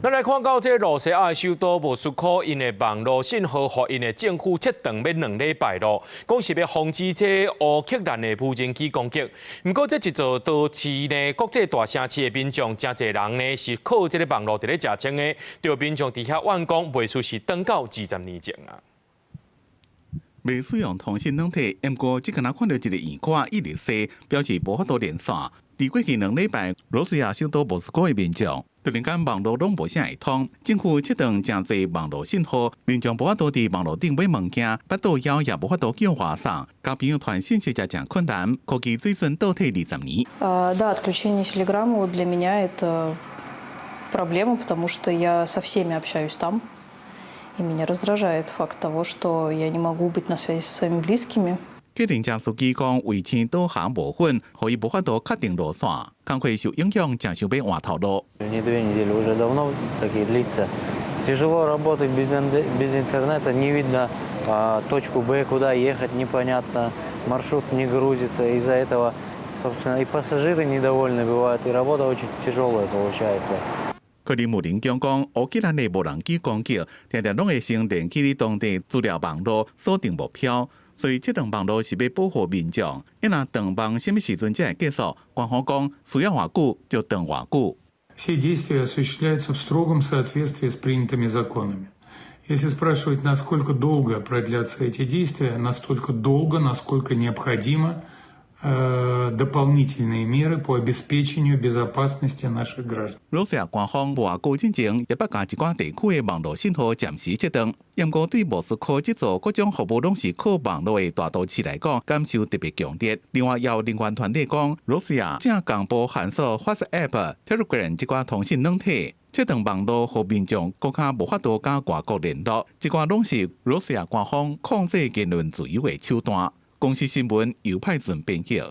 咱來看到這羅西亞首都莫斯科因的網絡信號，互因的政府切斷要2禮拜咯，講是要防止這烏克蘭的無人機攻擊。不過這一座都市呢，國際大城市的民眾真濟人呢是靠這個網絡在咧食穿的，對民眾佇遐怨講，袂輸是等到20年前啊。未使用通訊軟體，不過只敢若看到一個圓塊一直說，表示無法度連線。在過去2禮拜，羅西亞首都莫斯科的民眾突然間網絡攏無啥會通，政府切斷真濟網絡信號，民眾無法度佇網絡頂買物件，巴肚枵也無法度叫外送，交朋友傳信息也真困難，科技水準倒退20年。Да, отключение Телеграма для меня это проблема, потому что я со всеми общаюсь там, и меня раздражает факт того, что я не могу быть на связи со своими близкими. 計程車司機講，衛星導航無穩，所以無法度確定路線，工課受影響，真想要換頭路。Не 2 недели уже давно такие длится. Тяжело работать без интернета, не видно точку Б, куда ехать, непонятно, маршрут не грузится. Из-за этого, собственно, и пассажиры недовольны бывают, и работа очень тяжелая получается. 克里姆林宮講，烏克蘭的無人機攻擊，常常攏會先連起當地資料網絡，鎖定目標。所以，這段網絡是要保護民眾。因若斷網什麼時陣才會結束？官方講需要偌久就斷偌久。Все действия осуществляются в строгом соответствии с принятыми законами. Если спрашивать, насколько долго продлятся эти действия, настолько долго, насколько необходимо дополнительные меры по обеспечению безопасности наших граждан. 羅西亞官方外交之前也捌甲一寡地區的網絡信號暫時切斷，不過對莫斯科這座各種服務攏是靠網絡的大都市來講，感受特別強烈。另外，也有人權團體講，羅西亞正公布函數 WhatsApp、Telegram 這寡通訊軟體，切斷網絡，互民眾更加無法度甲外國聯絡。這寡攏是羅西亞官方控制言論自由的手段。公司新聞由派準編輯。